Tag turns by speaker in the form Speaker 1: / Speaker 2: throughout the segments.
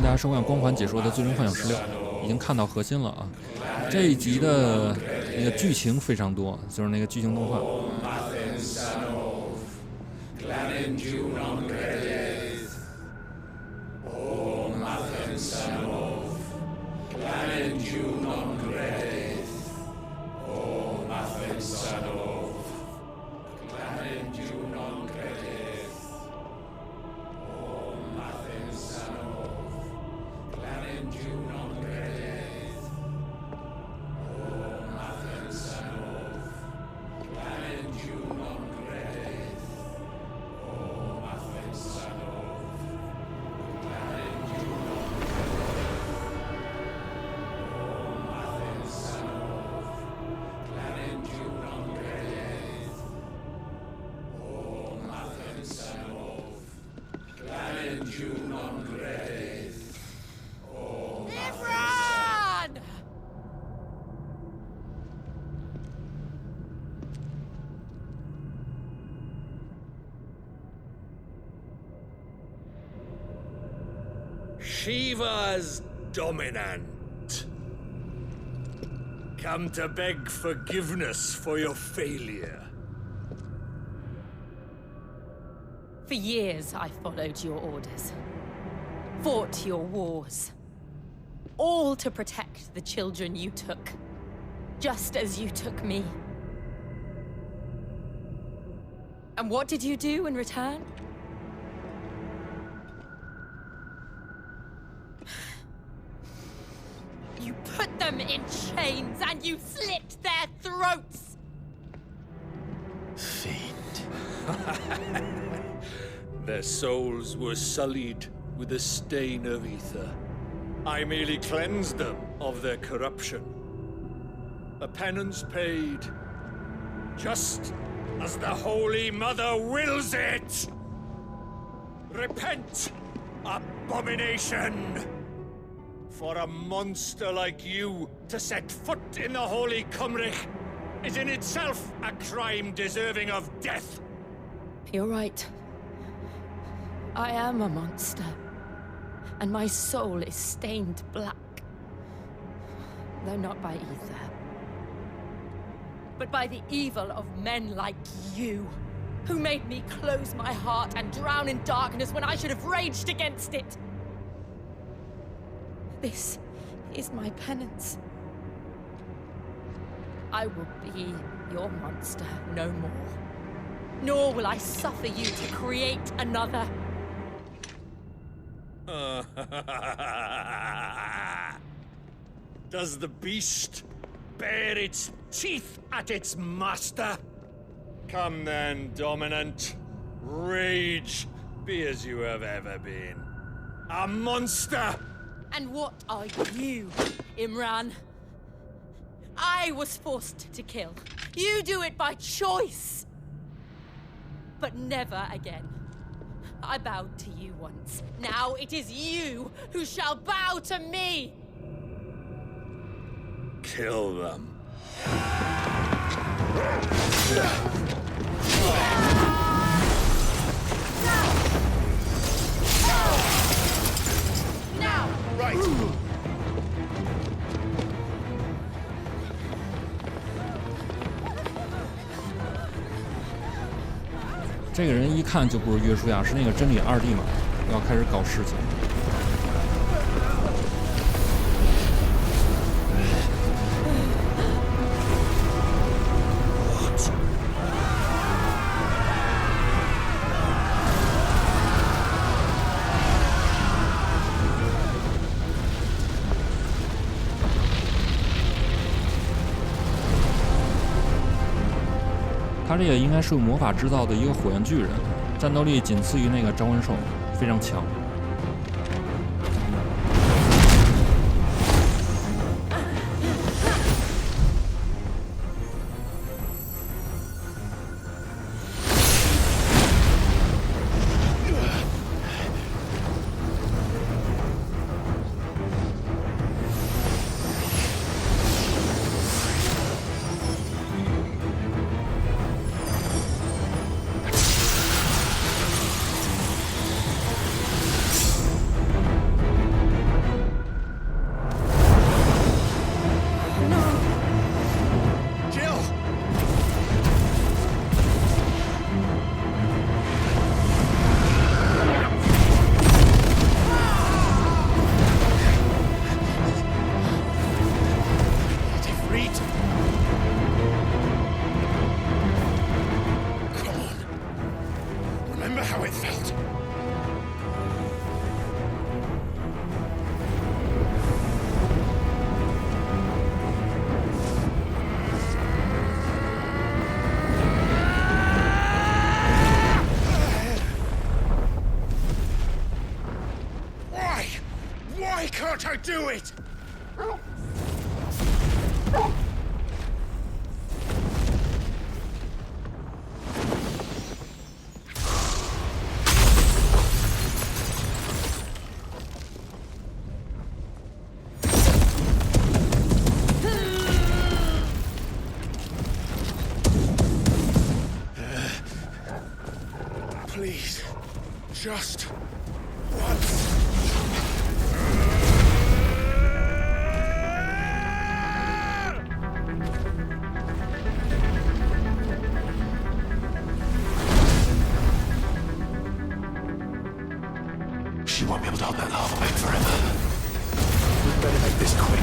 Speaker 1: 大家收看光环解说的《最终幻想16》，已经看到核心了啊！这一集的那个剧情非常多，就是那个剧情动画。
Speaker 2: Shiva's dominant. Come to beg forgiveness for your failure.
Speaker 3: For years, I followed your orders, fought your wars, all to protect the children you took, just as you took me. And what did you do in return? You put them in chains and you slit their throats!
Speaker 2: Fiend. Their souls were sullied with the stain of ether. I merely cleansed them of their corruption. A penance paid, just as the Holy Mother wills it! Repent, abomination! For a monster like you to set foot in the Holy Cymric is in itself a crime deserving of death.
Speaker 3: You're right. I am a monster. And my soul is stained black. Though not by ether. But by the evil of men like you, who made me close my heart and drown in darkness when I should have raged against it. This is my penance. I will be your monster no more. Nor will I suffer you to create another.
Speaker 2: Does the beast bare its teeth at its master? Come then, dominant. Rage, be as you have ever been. A monster!
Speaker 3: And what are you, Imran? I was forced to kill. You do it by choice. But never again. I bowed to you once. Now it is you who shall bow to me!
Speaker 2: Kill them.
Speaker 3: Now!
Speaker 2: Right.
Speaker 1: 这个人一看就不是约书亚，是那个真理二弟嘛，要开始搞事情。他这个应该是用魔法制造的一个火焰巨人，战斗力仅次于那个召唤兽，非常强。
Speaker 2: how it felt. Why can't I do it? Please, just once.
Speaker 4: She won't be able to hold that lava back forever. We better make this quick.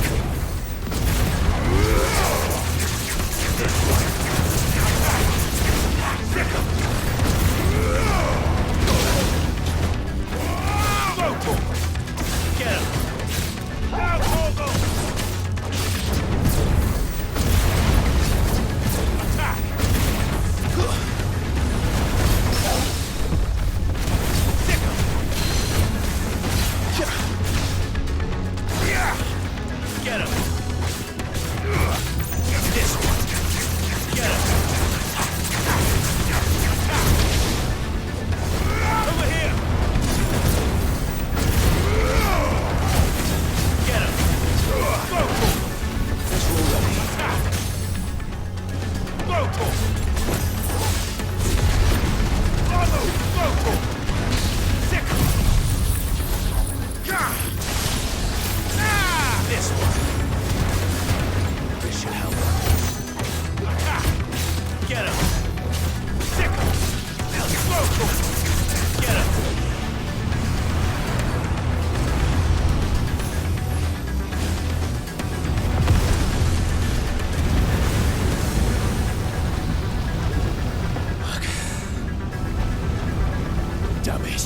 Speaker 2: Get him! Now, Torgal! Attack! Sick him! Get him! This one! Get him! Over here! Get him! Go!
Speaker 4: Let's roll ready.
Speaker 2: Attack! Go! Go! Sick him! This one!
Speaker 4: This should help.
Speaker 2: Attack! Get him! Sick him! Go! Get him!
Speaker 4: Dummies.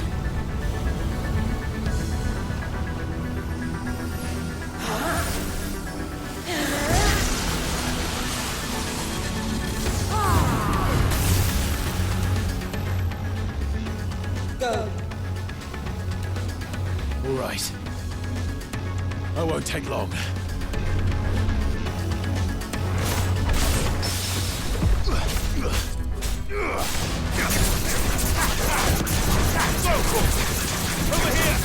Speaker 3: Go.
Speaker 4: All right. I won't take long.
Speaker 2: Over here!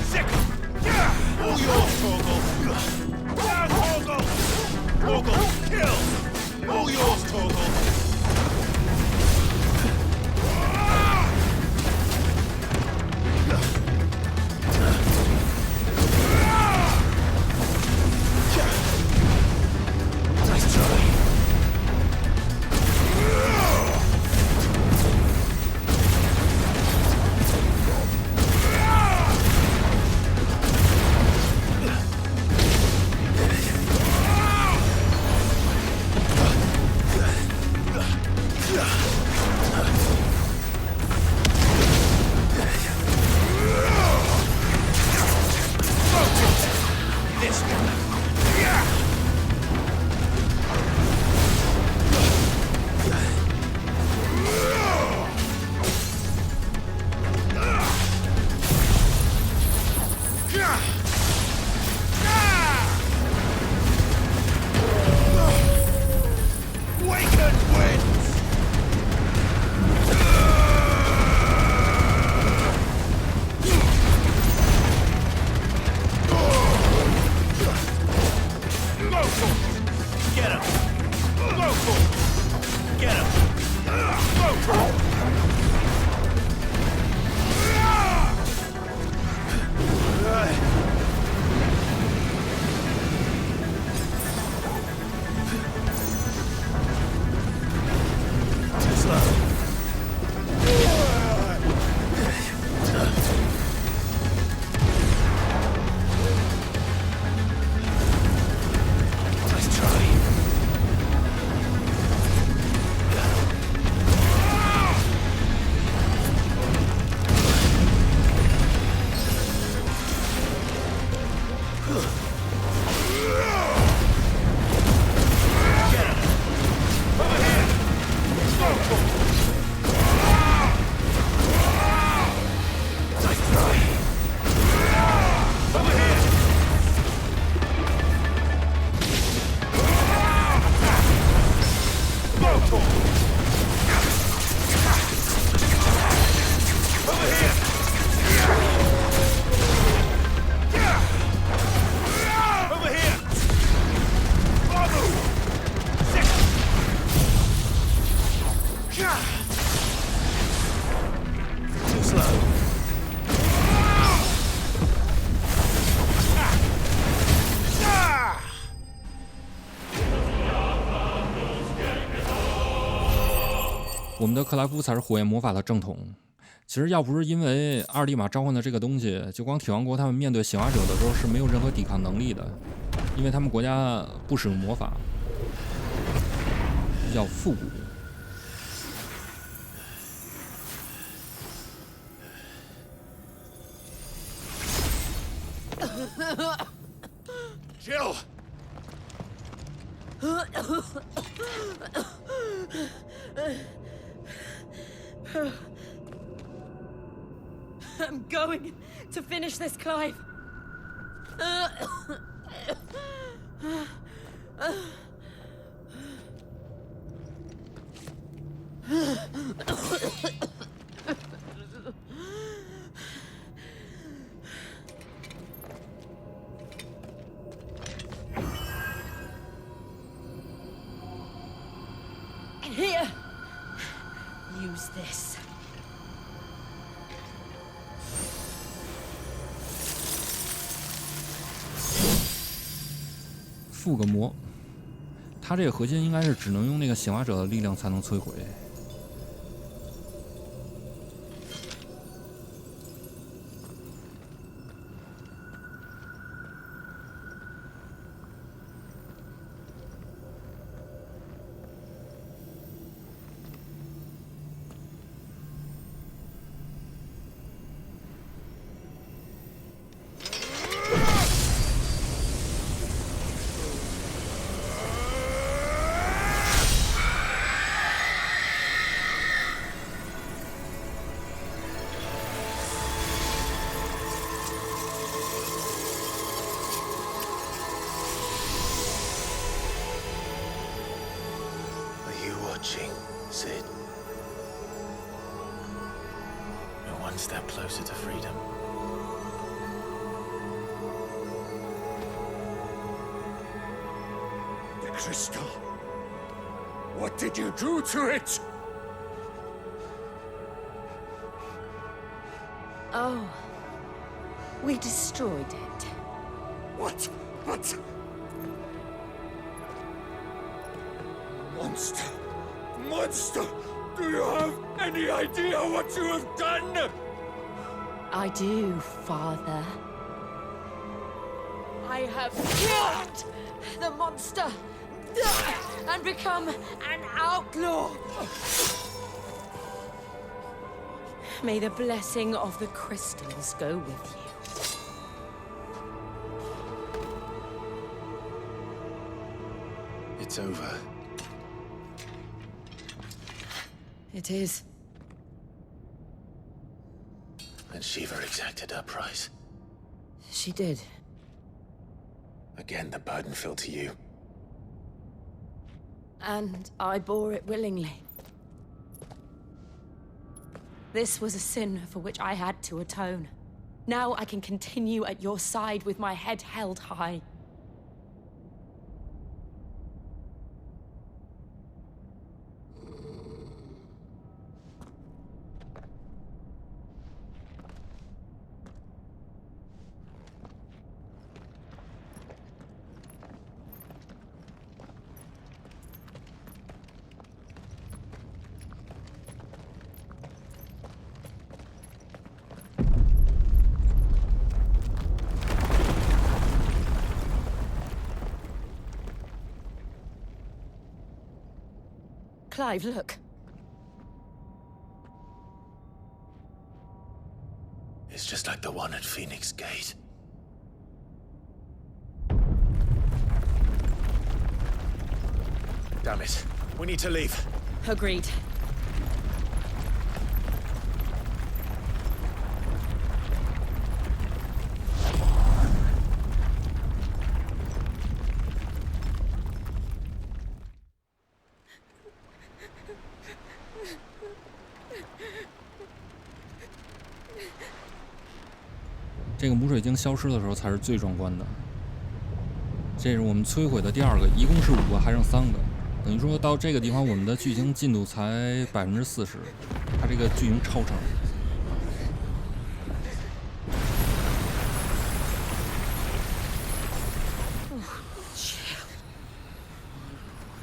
Speaker 2: Sick him! All yours, Torgal! Down, Torgal! Torgal, kill! All yours, Torgal!
Speaker 4: Nice try.
Speaker 2: This one! Waken winds!
Speaker 1: 们的克莱夫才是火焰魔法的正统。其实要不是因为阿尔蒂玛召唤的这个东西，就光铁王国他们面对醒化者的时候是没有任何抵抗能力的，因为他们国家不使用魔法，比较复古。
Speaker 2: Jill!
Speaker 3: I'm going to finish this, Clive. Here. Use this.
Speaker 1: 附个魔，它这个核心应该是只能用那个醒化者的力量才能摧毁。
Speaker 4: Sid. We're one step closer to freedom.
Speaker 2: The crystal. What did you do to it?
Speaker 3: Oh. We destroyed it.
Speaker 2: What? What? Monster! Monster! Do you have any idea what you have done?
Speaker 3: I do, Father. I have killed the monster and become an outlaw. May the blessing of the crystals go with you.
Speaker 4: It's over.
Speaker 3: It is.
Speaker 4: And Shiva exacted her price.
Speaker 3: She did.
Speaker 4: Again, the burden fell to you.
Speaker 3: And I bore it willingly. This was a sin for which I had to atone. Now I can continue at your side with my head held high. Clive, look.
Speaker 4: It's just like the one at Phoenix Gate. Damn it. We need to leave.
Speaker 3: Agreed.
Speaker 1: 这个母水晶消失的时候才是最壮观的。这是我们摧毁的第二个，一共是5个，还剩3个。等于说到这个地方，我们的剧情进度才40%，它这个剧情超长。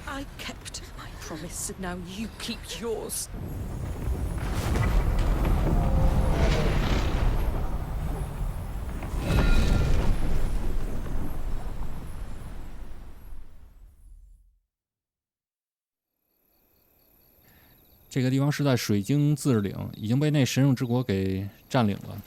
Speaker 3: I kept my promise. promise, and now you keep yours.
Speaker 1: 这个地方是在水晶自治领，已经被那神圣之国给占领了。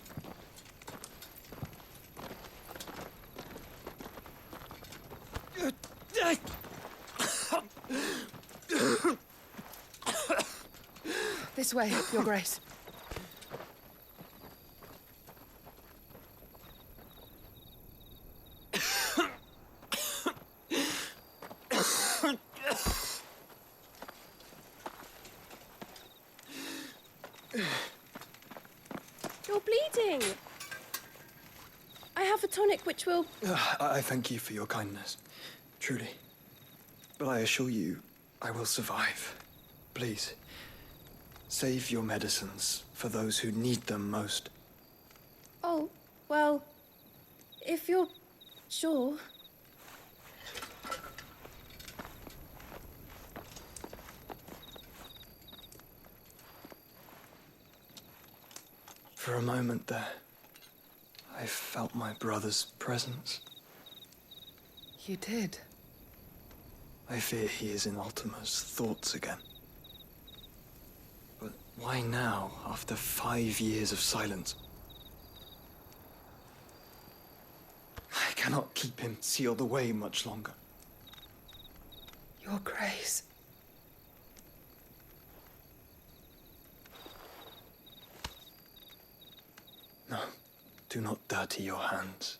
Speaker 5: This way, Your Grace.
Speaker 6: You're bleeding. I have a tonic which will...
Speaker 7: I thank you for your kindness, truly. But I assure you, I will survive. Please, save your medicines for those who need them most.
Speaker 6: Oh, well, if you're sure.
Speaker 7: For a moment there, I felt my brother's presence.
Speaker 5: You did.
Speaker 7: I fear he is in Ultima's thoughts again. But why now, after 5 years of silence? I cannot keep him sealed away much longer.
Speaker 5: Your Grace.
Speaker 7: No, do not dirty your hands.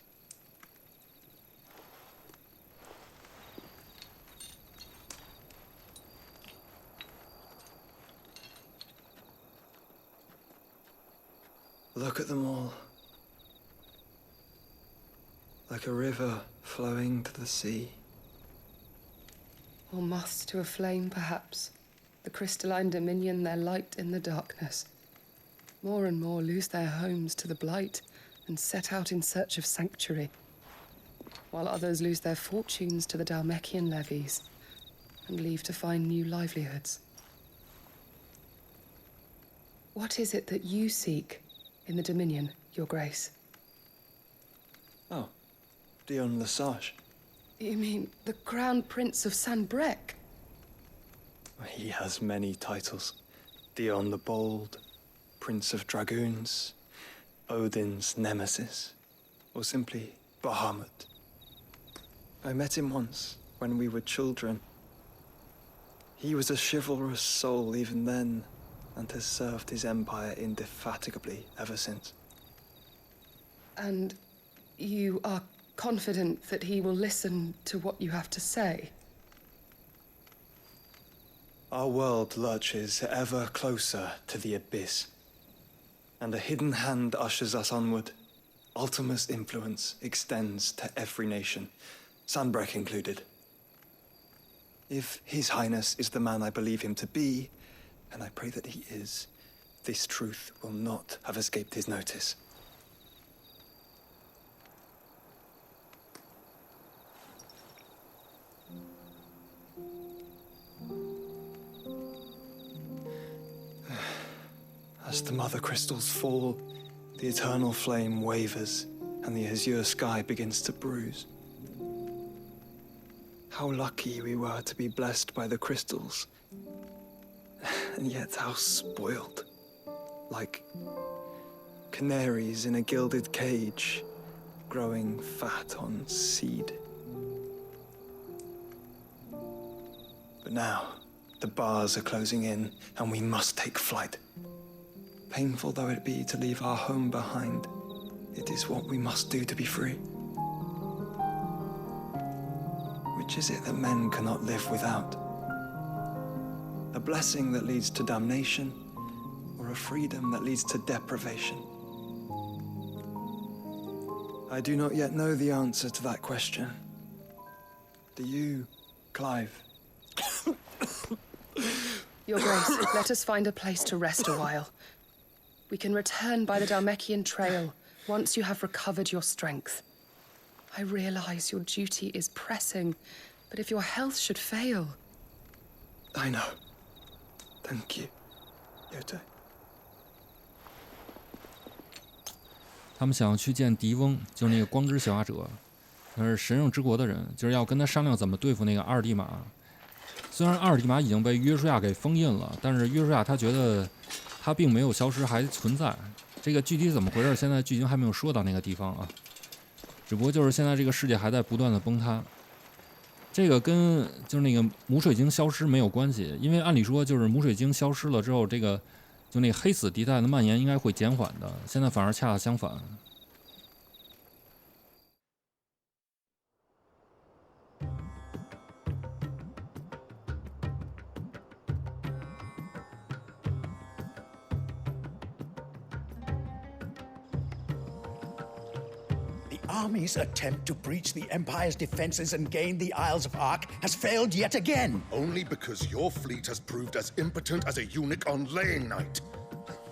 Speaker 7: Look at them all. Like a river flowing to the sea.
Speaker 5: Or moths to a flame, perhaps. The crystalline dominion their light in the darkness. More and more lose their homes to the blight and set out in search of sanctuary, while others lose their fortunes to the Dhalmekian levies and leave to find new livelihoods. What is it that you seek in the Dominion, Your Grace?
Speaker 7: Oh, Dion Lesage.
Speaker 5: You mean the Crown Prince of Sanbrec?
Speaker 7: He has many titles. Dion the Bold, Prince of Dragoons, Odin's Nemesis, or simply Bahamut. I met him once, when we were children. He was a chivalrous soul even then, and has served his empire indefatigably ever since.
Speaker 5: And you are confident that he will listen to what you have to say?
Speaker 7: Our world lurches ever closer to the abyss, and a hidden hand ushers us onward. Ultima's influence extends to every nation, Sanbrec included. If His Highness is the man I believe him to be, and I pray that he is, this truth will not have escaped his notice. As the mother crystals fall, the eternal flame wavers, and the azure sky begins to bruise. How lucky we were to be blessed by the crystals, and yet how spoiled. Like canaries in a gilded cage, growing fat on seed. But now, the bars are closing in, and we must take flight. Painful though it be to leave our home behind, it is what we must do to be free. Which is it that men cannot live without? A blessing that leads to damnation, or a freedom that leads to deprivation? I do not yet know the answer to that question. Do you, Clive?
Speaker 5: Your Grace, let us find a place to rest a while. We can return by the Dhalmekian trail once you have recovered your strength. I realize your duty is pressing, but if your health should fail...
Speaker 7: I know. Thank you, Yote.
Speaker 1: 他们想要去见狄翁，就是那个光之小雅者，他是神圣之国的人，就是要跟他商量怎么对付那个阿尔蒂玛。虽然阿尔蒂玛已经被约书亚给封印了，但是约书亚他觉得他并没有消失，还存在。这个具体怎么回事，现在剧情还没有说到那个地方啊。只不过就是现在这个世界还在不断的崩塌。这个跟就是那个母水晶消失没有关系，因为按理说就是母水晶消失了之后，这个就那个黑死地带的蔓延应该会减缓的，现在反而恰恰相反。
Speaker 8: Army's attempt to breach the Empire's defenses and gain the Isles of Ark has failed yet again.
Speaker 9: Only because your fleet has proved as impotent as a eunuch on laying night.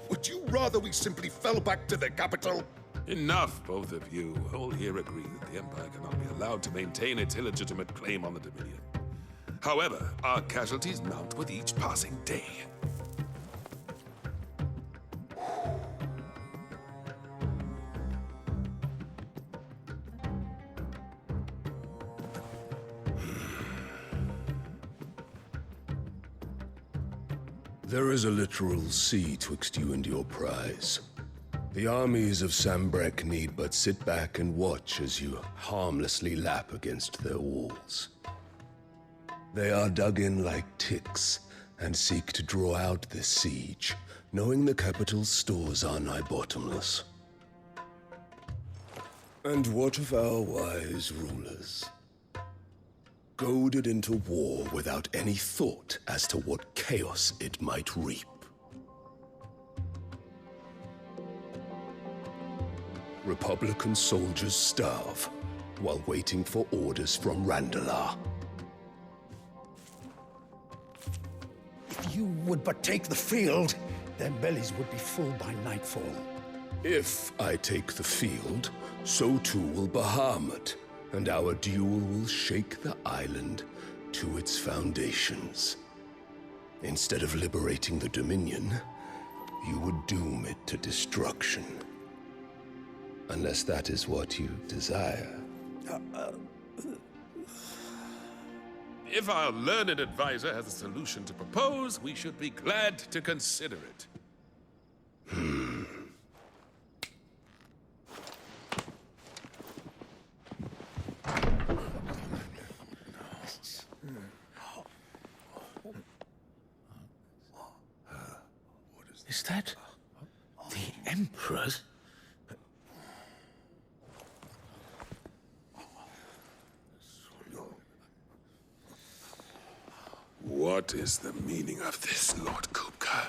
Speaker 9: Would you rather we simply fell back to the capital?
Speaker 4: Enough, both of you. All here agree that the Empire cannot be allowed to maintain its illegitimate claim on the Dominion. However, our casualties mount with each passing day.
Speaker 10: There is a literal sea twixt you and your prize. The armies of Sambrek need but sit back and watch as you harmlessly lap against their walls. They are dug in like ticks and seek to draw out this siege, knowing the capital's stores are nigh bottomless. And what of our wise rulers? Goaded into war without any thought as to what chaos it might reap. Republican soldiers starve while waiting for orders from Randalar.
Speaker 8: If you would but take the field, their bellies would be full by nightfall.
Speaker 10: If I take the field, so too will Bahamut, and our duel will shake the island to its foundations. Instead of liberating the Dominion, you would doom it to destruction. Unless that is what you desire.
Speaker 4: If our learned advisor has a solution to propose, we should be glad to consider it.
Speaker 8: Is that the Emperor's?
Speaker 4: What is the meaning of this, Lord Kupka?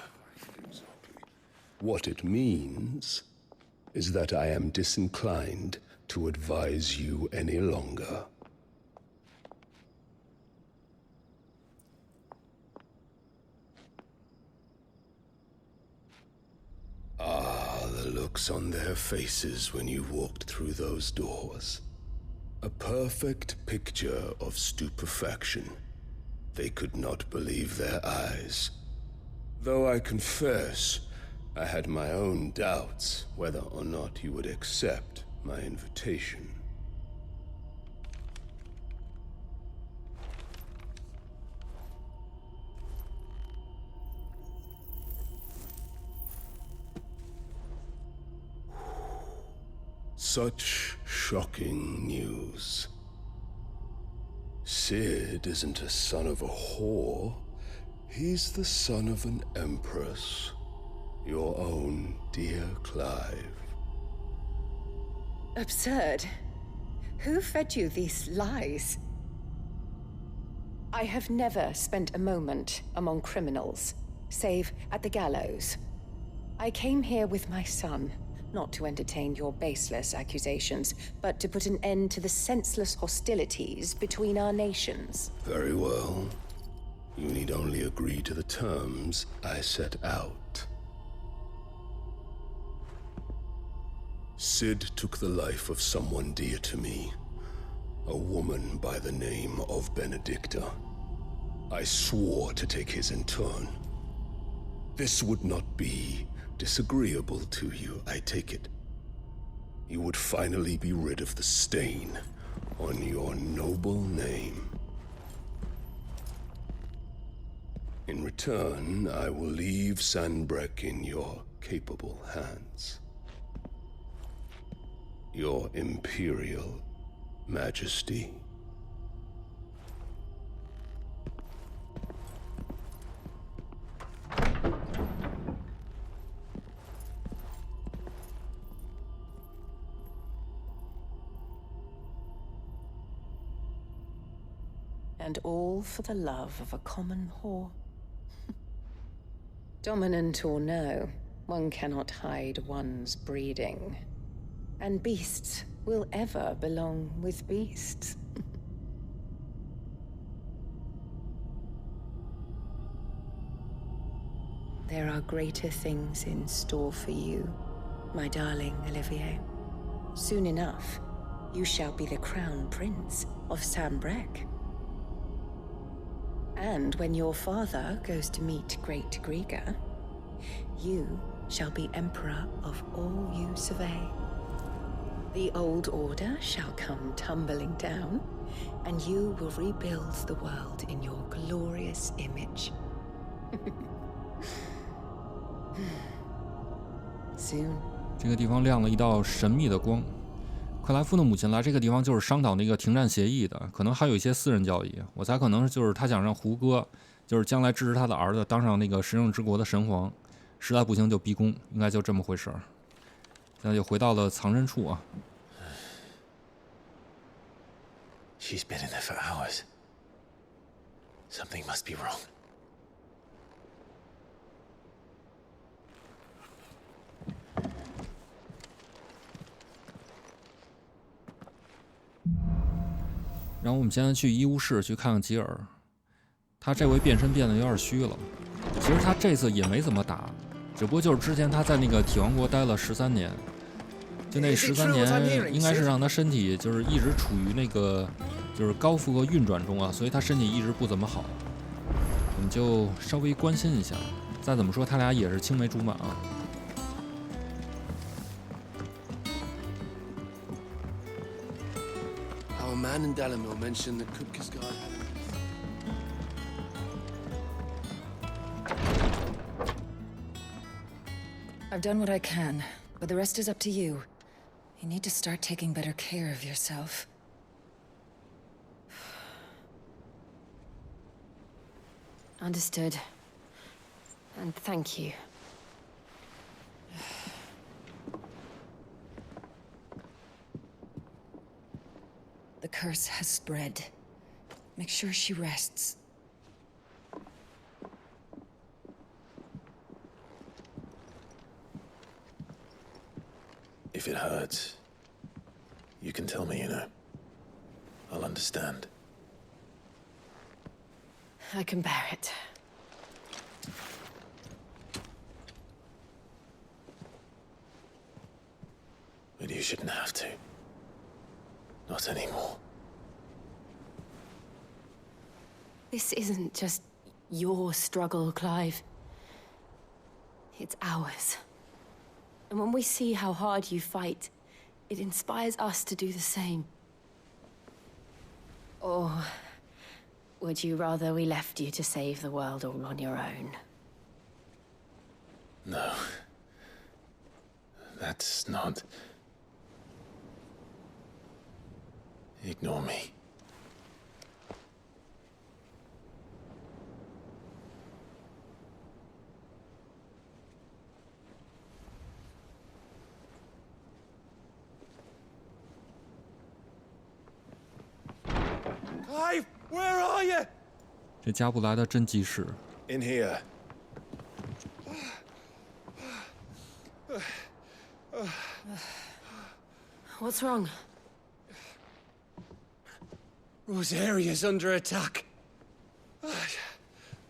Speaker 10: What it means is that I am disinclined to advise you any longer. The looks on their faces when you walked through those doors. A perfect picture of stupefaction. They could not believe their eyes. Though I confess, I had my own doubts whether or not you would accept my invitation. Such shocking news. Sid isn't a son of a whore. He's the son of an empress. Your own dear Clive.
Speaker 11: Absurd. Who fed you these lies? I have never spent a moment among criminals, save at the gallows. I came here with my son, not to entertain your baseless accusations, but to put an end to the senseless hostilities between our nations.
Speaker 10: Very well. You need only agree to the terms I set out. Sid took the life of someone dear to me, a woman by the name of Benedicta. I swore to take his in turn. This would not be disagreeable to you, I take it. You would finally be rid of the stain on your noble name. In return, I will leave Sanbreque in your capable hands. Your Imperial Majesty.
Speaker 11: And all for the love of a common whore. Dominant or no, one cannot hide one's breeding. And beasts will ever belong with beasts. There are greater things in store for you, my darling Olivier. Soon enough, you shall be the crown prince of Sanbreque. And when your father goes to meet Great Griga, you shall be emperor of all you survey. The old order shall come tumbling down, and you will rebuild the world in your glorious image. Soon.
Speaker 1: 这个地方亮了一道神秘的光。克莱夫的母亲来这个地方就是商讨那个停战协议的，可能还有一些私人交易。我猜可能就是他想让胡歌，就是将来支持他的儿子当上那个神圣之国的神皇，实在不行就逼宫，应该就这么回事儿。现在就回到了藏身处啊。
Speaker 12: She's been in there for hours. Something must be wrong.
Speaker 1: 然后我们现在去医务室去看看吉尔，他这回变身变得有点虚了。其实他这次也没怎么打，只不过就是之前他在那个体王国待了13年，就那13年应该是让他身体就是一直处于那个就是高负荷运转中啊，所以他身体一直不怎么好。我们就稍微关心一下，再怎么说他俩也是青梅竹马啊。
Speaker 13: Our man in Dalamil mentioned that Kubkisgard
Speaker 14: I've done what I can, but the rest is up to you. You need to start taking better care of yourself.
Speaker 3: Understood. And thank you.
Speaker 14: The curse has spread. Make sure she rests.
Speaker 12: If it hurts, you can tell me, you know. I'll understand.
Speaker 3: I can bear it.
Speaker 12: But you shouldn't have to. Not anymore.
Speaker 3: This isn't just your struggle, Clive. It's ours. And when we see how hard you fight, it inspires us to do the same. Or would you rather we left you to save the world all on your own?
Speaker 12: No. That's not... Ignore me.
Speaker 13: Clive, where are you?
Speaker 1: 这加布来的真及时。
Speaker 7: In here.
Speaker 3: What's wrong?
Speaker 13: Rosaria's under attack.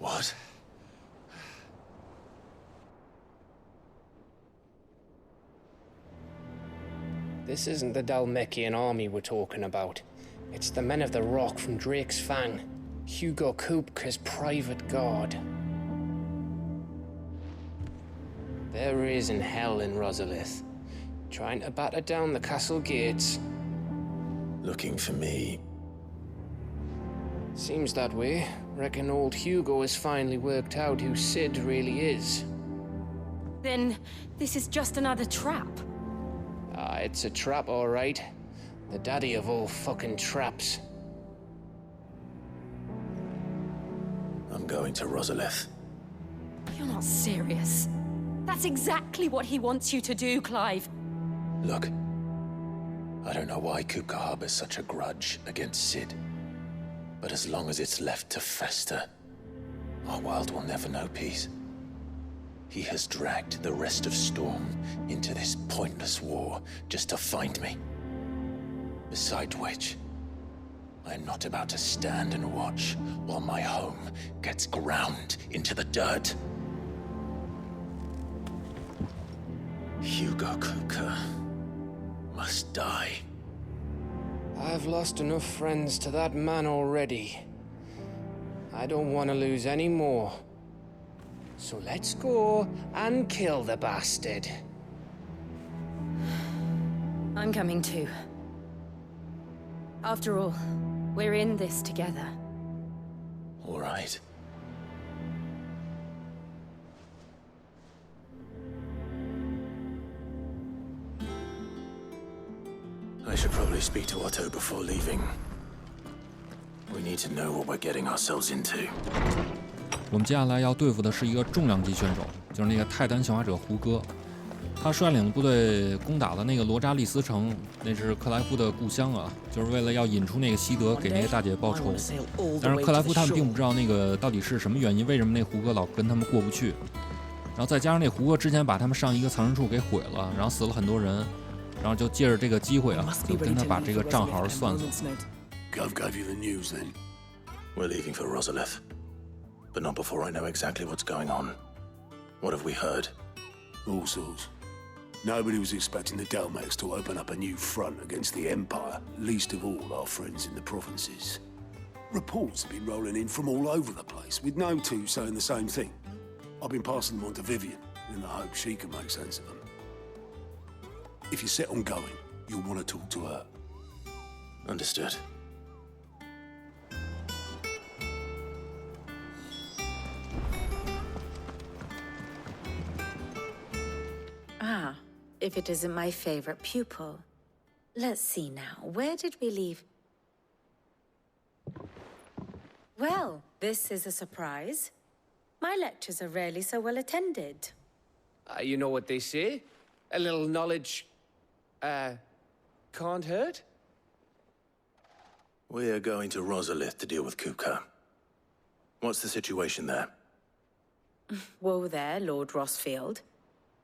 Speaker 12: What?
Speaker 15: This isn't the Dalmekian army we're talking about. It's the men of the Rock from Drake's Fang. Hugo Kupka's private guard. There is in hell in Rosalith, trying to batter down the castle gates.
Speaker 12: Looking for me?
Speaker 15: Seems that way. Reckon old Hugo has finally worked out who Sid really is.
Speaker 3: Then this is just another trap.
Speaker 15: Ah, it's a trap, all right. The daddy of all fucking traps.
Speaker 12: I'm going to Rosalith.
Speaker 3: You're not serious. That's exactly what he wants you to do, Clive.
Speaker 12: Look, I don't know why Kupka harbors such a grudge against Sid. But as long as it's left to fester, our world will never know peace. He has dragged the rest of Storm into this pointless war just to find me. Besides which, I am not about to stand and watch while my home gets ground into the dirt. Hugo Kupka must die.
Speaker 15: I've lost enough friends to that man already. I don't want to lose any more. So let's go and kill the bastard.
Speaker 3: I'm coming too. After all, we're in this together.
Speaker 12: All right. I should probably speak to Otto before leaving. We need to know what we're getting ourselves into.
Speaker 1: 我们接下来要对付的是一个重量级选手，就是那个泰坦小华者胡歌。他率领的部队攻打了那个罗扎利斯城，那是克莱夫的故乡啊，就是为了要引出那个西德，给那个大姐报仇。但是克莱夫他们并不知道那个到底是什么原因，为什么那胡歌老跟他们过不去。然后再加上那胡歌之前把他们上一个藏身处给毁了，然后死了很多人，然后就借着这个机会啊，就跟他把这个账好好算算。
Speaker 10: Gov gave you the news then?
Speaker 12: We're leaving for Rosalith, but not before I know exactly what's going on. What have we heard?
Speaker 10: All sorts. Nobody was expecting the Delmex to open up a new front against the Empire, least of all our friends in the provinces. Reports have been rolling in from all over the place, with no two saying the same thing. I've been passing them on to Vivian, in the hope she can make sense of them. If you're set on going, you'll want to talk to her.
Speaker 12: Understood.
Speaker 14: Ah, if it isn't my favorite pupil. Let's see now, where did we leave? Well, this is a surprise. My lectures are rarely so well attended.
Speaker 15: You know what they say? A little knowledge, can't hurt?
Speaker 12: We're going to Rosalith to deal with Kupka. What's the situation there?
Speaker 14: Whoa there, Lord Rossfield.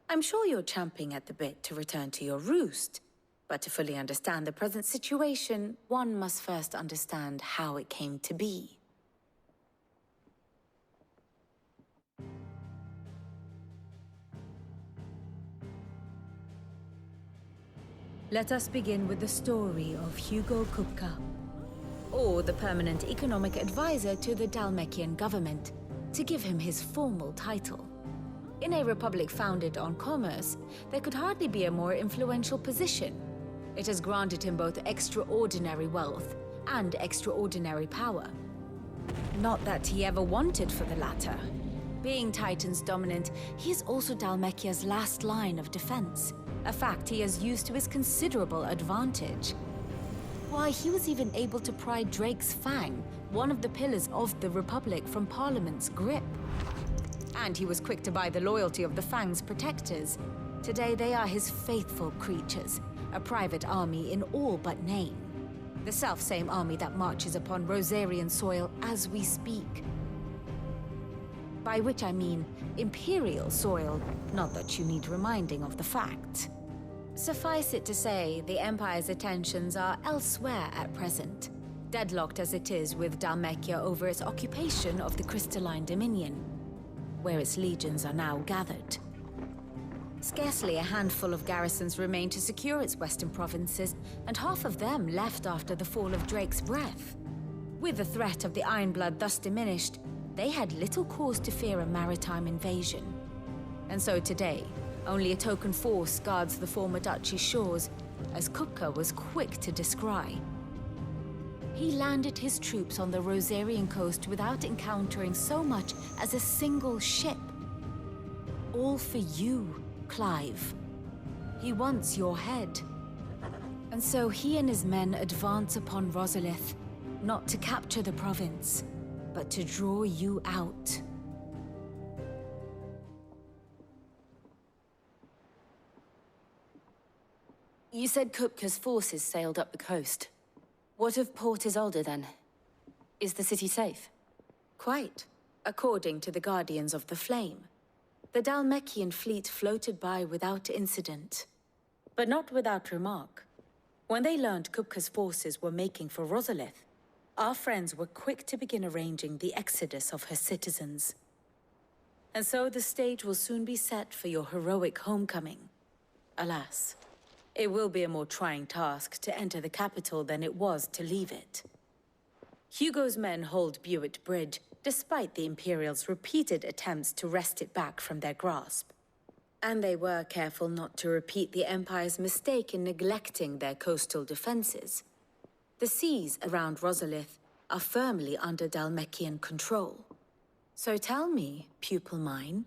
Speaker 14: I'm sure you're champing at the bit to return to your roost. But to fully understand the present situation, one must first understand how it came to be. Let us begin with the story of Hugo Kupka, or the permanent economic advisor to the Dalmekian government, to give him his formal title. In a republic founded on commerce, there could hardly be a more influential position. It has granted him both extraordinary wealth and extraordinary power. Not that he ever wanted for the latter. Being Titan's dominant, he is also Dalmekia's last line of defense, a fact he has used to his considerable advantage. Why, he was even able to pry Drake's Fang, one of the pillars of the Republic, from Parliament's grip. And he was quick to buy the loyalty of the Fang's protectors. Today they are his faithful creatures, a private army in all but name. The self-same army that marches upon Rosarian soil as we speak. By which I mean Imperial soil, not that you need reminding of the fact. Suffice it to say, the Empire's attentions are elsewhere at present, deadlocked as it is with Dalmekia over its occupation of the Crystalline Dominion, where its legions are now gathered. Scarcely a handful of garrisons remain to secure its western provinces, and half of them left after the fall of Drake's Breath. With the threat of the Ironblood thus diminished, they had little cause to fear a maritime invasion. And so today, only a token force guards the former duchy's shores, as Kupka was quick to descry. He landed his troops on the Rosarian coast without encountering so much as a single ship. All for you, Clive. He wants your head. And so he and his men advance upon Rosalith, not to capture the province, but to draw you out.
Speaker 3: You said Kupka's forces sailed up the coast. What of Port Isolde, then? Is the city safe?
Speaker 14: Quite, according to the Guardians of the Flame. The Dhalmekian fleet floated by without incident. But not without remark. When they learned Kupka's forces were making for Rosalith, our friends were quick to begin arranging the exodus of her citizens. And so the stage will soon be set for your heroic homecoming. Alas, it will be a more trying task to enter the capital than it was to leave it. Hugo's men hold Buett Bridge, despite the Imperials' repeated attempts to wrest it back from their grasp. And they were careful not to repeat the Empire's mistake in neglecting their coastal defenses. The seas around Rosalith are firmly under Dhalmekian control. So tell me, pupil mine,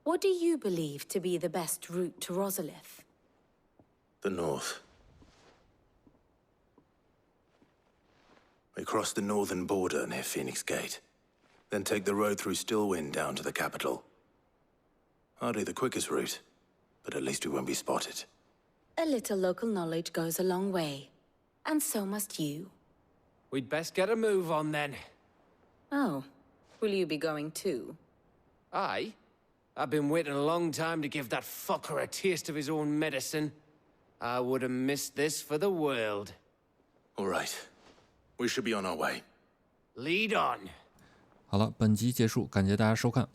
Speaker 14: what do you believe to be the best route to Rosalith?
Speaker 12: The north. We cross the northern border near Phoenix Gate, then take the road through Stillwind down to the capital. Hardly the quickest route, but at least we won't be spotted.
Speaker 14: A little local knowledge goes a long way, and so must you.
Speaker 15: We'd best get a move on then.
Speaker 14: Oh, will you be going too?
Speaker 15: Aye. I've been waiting a long time to give that fucker a taste of his own medicine. I would have missed this for the world.
Speaker 12: All right. We should be on our way.
Speaker 15: Lead on.
Speaker 1: 好了，本集结束，感谢大家收看。